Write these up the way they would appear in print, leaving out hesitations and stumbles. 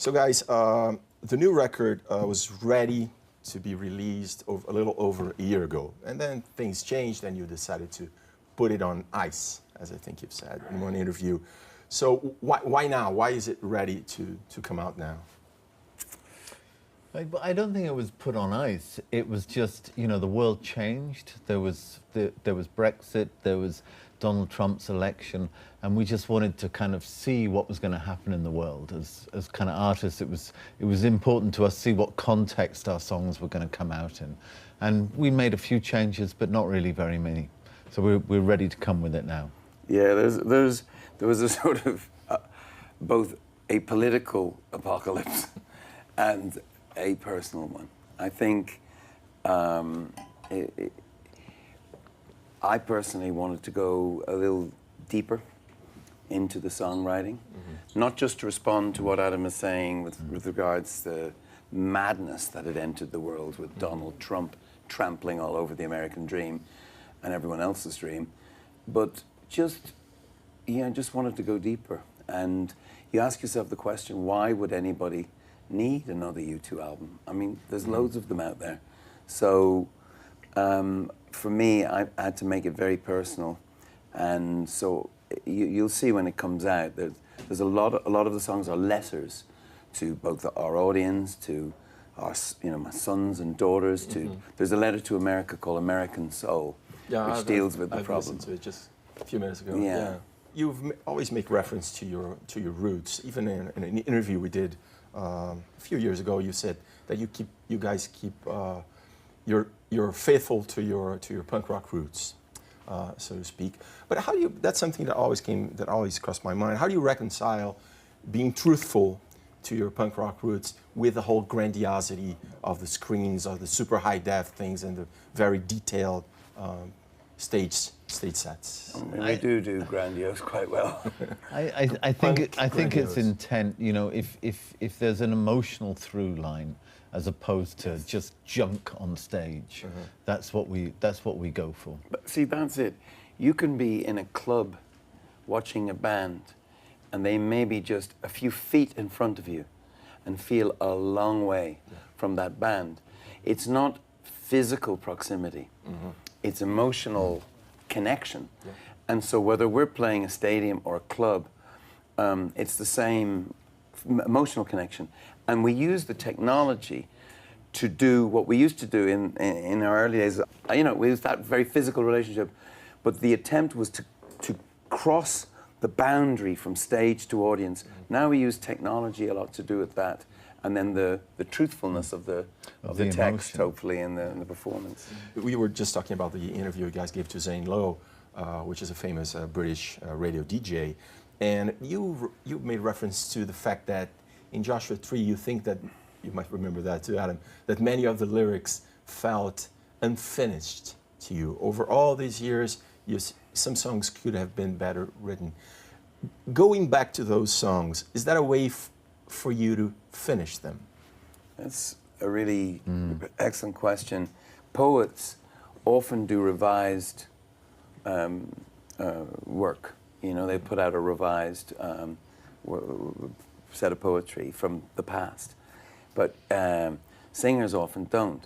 So guys, the new record was ready to be released a little over a year ago. And then things changed and you decided to put it on ice, as I think you've said in one interview. So why now? Why is it ready to come out now? I don't think it was put on ice. It was just, you know, the world changed. There was Brexit, there was Donald Trump's election, and we just wanted to kind of see what was going to happen in the world. As kind of artists, it was important to us to see what context our songs were going to come out in. And we made a few changes, but not really very many. So we're ready to come with it now. Yeah, there was a sort of both a political apocalypse and a personal one. I think I personally wanted to go a little deeper into the songwriting, not just to respond to what Adam is saying with regards to the madness that had entered the world with Donald Trump trampling all over the American dream and everyone else's dream, but just wanted to go deeper. And you ask yourself the question, why would anybody need another U2 album? I mean, there's loads of them out there. So for me, I had to make it very personal. And so you'll see when it comes out, there's a lot of the songs are letters to both our audience, to our, my sons and daughters. There's a letter to America called American Soul, which deals with the problem. Listened to it just a few minutes ago. Yeah. You've always make reference to your roots. Even in an interview we did a few years ago, you said that you guys keep you're faithful to your punk rock roots, so to speak. But how do you? That's something that always crossed my mind. How do you reconcile being truthful to your punk rock roots with the whole grandiosity of the screens, of the super high def things, and the very detailed stage sets? We do grandiose quite well. I think it's intent. You know, if there's an emotional through line, as opposed to just junk on stage, that's what we go for. But see, that's it. You can be in a club watching a band, and they may be just a few feet in front of you, and feel a long way from that band. It's not physical proximity. It's emotional connection. And so whether we're playing a stadium or a club, it's the same emotional connection. And we use the technology to do what we used to do in our early days. We used that very physical relationship, but the attempt was to cross the boundary from stage to audience. Now we use technology a lot to do with that, and then the truthfulness of the text, hopefully, and the performance. We were just talking about the interview you guys gave to Zane Lowe, which is a famous British radio DJ, and you made reference to the fact that in Joshua Tree, you think that, you might remember that too, Adam, that many of the lyrics felt unfinished to you. Over all these years, some songs could have been better written. Going back to those songs, is that a way for you to finish them? That's a really excellent question. Poets often do revised work. They put out a revised set of poetry from the past, but singers often don't.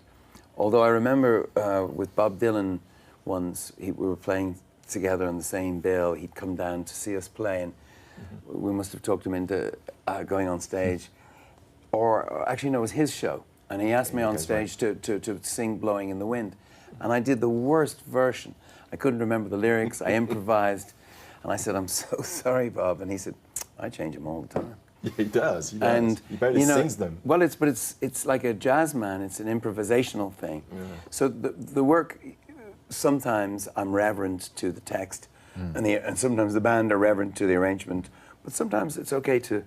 Although I remember with Bob Dylan once, we were playing together on the same bill. He'd come down to see us play, and we must have talked him into going on stage. Or actually, no, it was his show, and he asked me on stage to sing Blowing in the Wind, and I did the worst version. I couldn't remember the lyrics. I improvised, and I said, "I'm so sorry, Bob," and he said, "I change them all the time." Yeah, he does. And he barely sings them. Well, it's like a jazz man. It's an improvisational thing. So the work, sometimes I'm reverent to the text, and sometimes the band are reverent to the arrangement. But sometimes it's okay to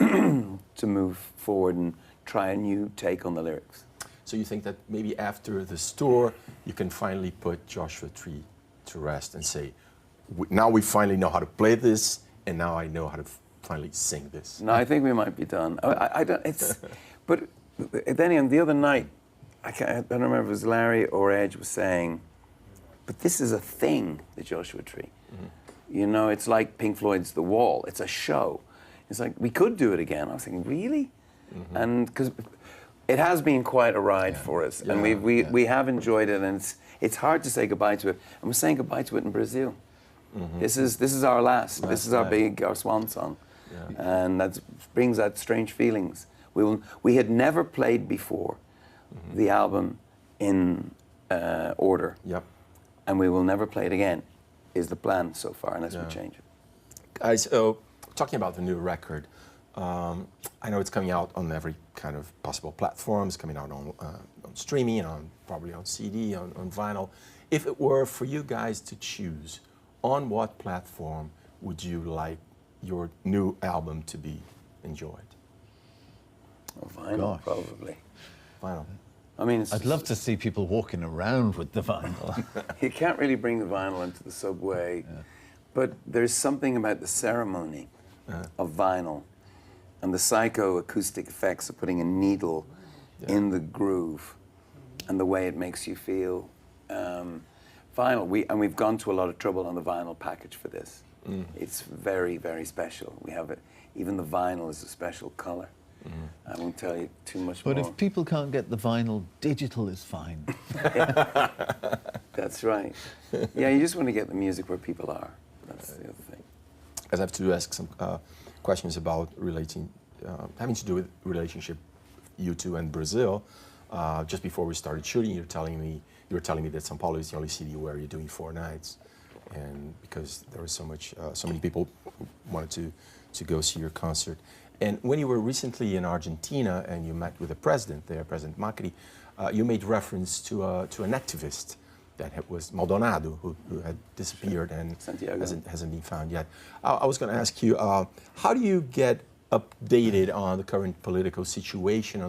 to move forward and try a new take on the lyrics. So you think that maybe after this tour, you can finally put Joshua Tree to rest and say, now we finally know how to play this, and now I know how to finally sing this. No, I think we might be done. I don't. But then again, the other night, I don't remember if it was Larry or Edge was saying, but this is a thing, the Joshua Tree. It's like Pink Floyd's The Wall. It's a show. It's like, we could do it again. I was thinking, really? And because it has been quite a ride for us, and we have enjoyed it, and it's hard to say goodbye to it. And we're saying goodbye to it in Brazil. This is our last. This is our swan song, and that brings out strange feelings. We had never played before the album in order, and we will never play it again. Is the plan so far, unless we change it. Guys, talking about the new record, I know it's coming out on every kind of possible platforms, coming out on streaming, probably on CD, on vinyl. If it were for you guys to choose, on what platform would you like your new album to be enjoyed? Oh, vinyl, probably. Vinyl. I mean, I'd love to see people walking around with the vinyl. You can't really bring the vinyl into the subway, but there's something about the ceremony of vinyl and the psychoacoustic effects of putting a needle in the groove and the way it makes you feel. Vinyl, we've gone to a lot of trouble on the vinyl package for this. It's very, very special. We have it. Even the vinyl is a special color. I won't tell you too much more. But if people can't get the vinyl, digital is fine. That's right. Yeah, you just want to get the music where people are. That's the other thing. I have to ask some questions about having to do with relationship U2 and Brazil. Just before we started shooting, you were telling me that São Paulo is the only city where you're doing 4 nights, and because there was so many people who wanted to go see your concert. And when you were recently in Argentina and you met with the president there, President Macri, you made reference to an activist that was Maldonado, who had disappeared and hasn't been found yet. I was going to ask you, how do you get updated on the current political situation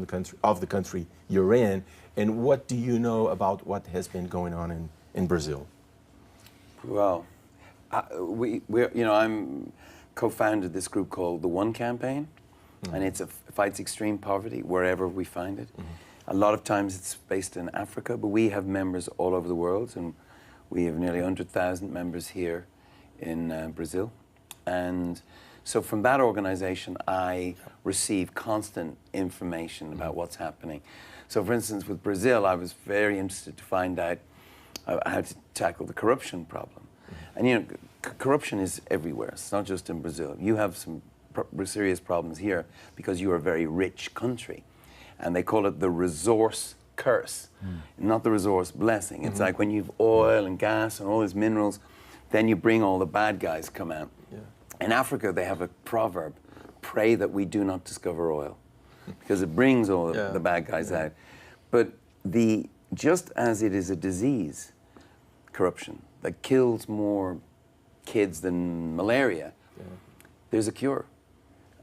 of the country you're in, and what do you know about what has been going on in Brazil? Well, I'm co-founded this group called the One Campaign, and it fights extreme poverty wherever we find it. A lot of times it's based in Africa, but we have members all over the world, and we have nearly 100,000 members here in Brazil. And so from that organization, I receive constant information about what's happening. So for instance, with Brazil, I was very interested to find out how to tackle the corruption problem. And corruption is everywhere. It's not just in Brazil. You have some serious problems here because you are a very rich country. And they call it the resource curse, not the resource blessing. It's like when you've oil and gas and all these minerals, then you bring all the bad guys come out. In Africa, they have a proverb, pray that we do not discover oil, because it brings all the bad guys out. But just as it is a disease, corruption, that kills more kids than malaria, there's a cure.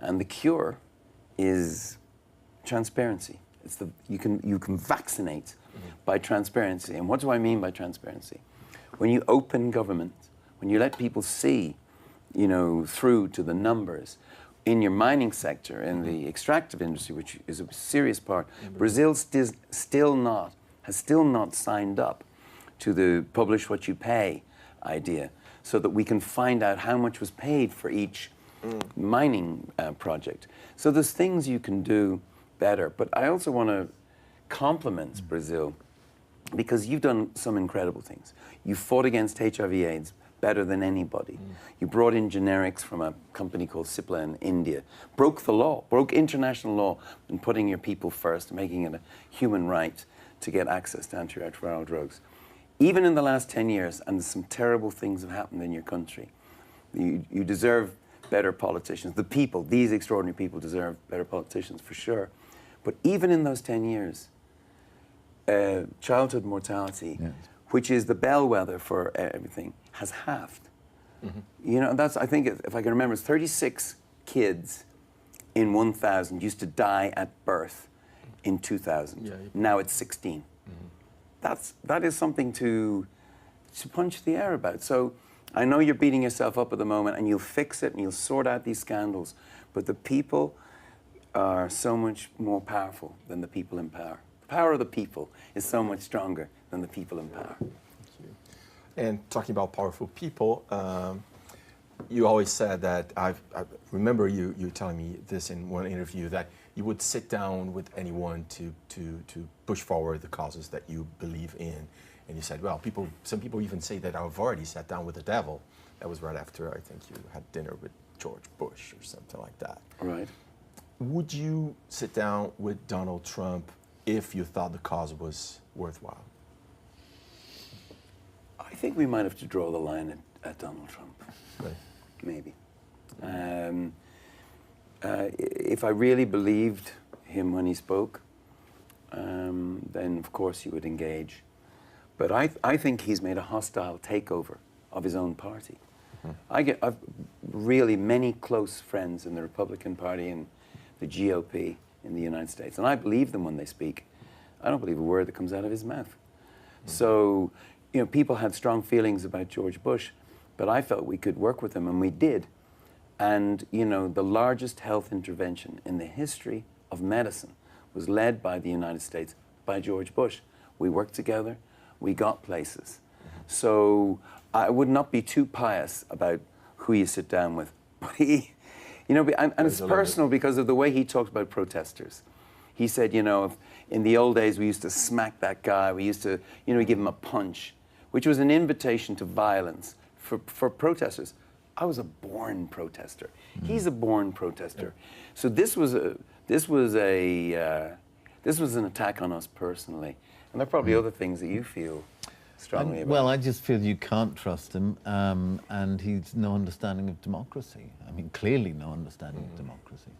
And the cure is transparency. You can vaccinate by transparency. And what do I mean by transparency? When you open government, when you let people see, through to the numbers, in your mining sector, in the extractive industry, which is a serious part, Brazil has still not signed up to the publish what you pay idea, so that we can find out how much was paid for each mining project. So there's things you can do better. But I also want to compliment Brazil, because you've done some incredible things. You fought against HIV/AIDS better than anybody. You brought in generics from a company called Cipla in India, broke the law, broke international law in putting your people first, making it a human right to get access to antiretroviral drugs. Even in the last 10 years, and some terrible things have happened in your country, you deserve better politicians. The people, these extraordinary people, deserve better politicians for sure. But even in those 10 years, childhood mortality, which is the bellwether for everything, has halved. That's, I think, if I can remember, it's 36 kids in 1,000 used to die at birth in 2000. Now it's 16. That is something to punch the air about. So I know you're beating yourself up at the moment, and you'll fix it and you'll sort out these scandals, but the people are so much more powerful than the people in power. The power of the people is so much stronger than the people in power. And talking about powerful people, you always said that I remember you telling me this in one interview that you would sit down with anyone to push forward the causes that you believe in, and you said, well, some people even say that I've already sat down with the devil. That was right after I think you had dinner with George Bush or something like that. Right. Would you sit down with Donald Trump if you thought the cause was worthwhile? I think we might have to draw the line at Donald Trump. Right. Maybe. If I really believed him when he spoke, then of course you would engage. But I think he's made a hostile takeover of his own party. I've really many close friends in the Republican Party and the GOP in the United States, and I believe them when they speak. I don't believe a word that comes out of his mouth. So, you know, people had strong feelings about George Bush, but I felt we could work with him, and we did. And, you know, the largest health intervention in the history of medicine was led by the United States, by George Bush. We worked together, we got places. So I would not be too pious about who you sit down with. But he, you know, and it's personal because of the way he talked about protesters. He said, you know, in the old days we used to smack that guy, we used to, you know, give him a punch, which was an invitation to violence for protesters. I was a born protester. He's a born protester. So this was an attack on us personally. And there are probably other things that you feel strongly about. Well, I just feel you can't trust him, and he's no understanding of democracy. I mean, clearly no understanding of democracy.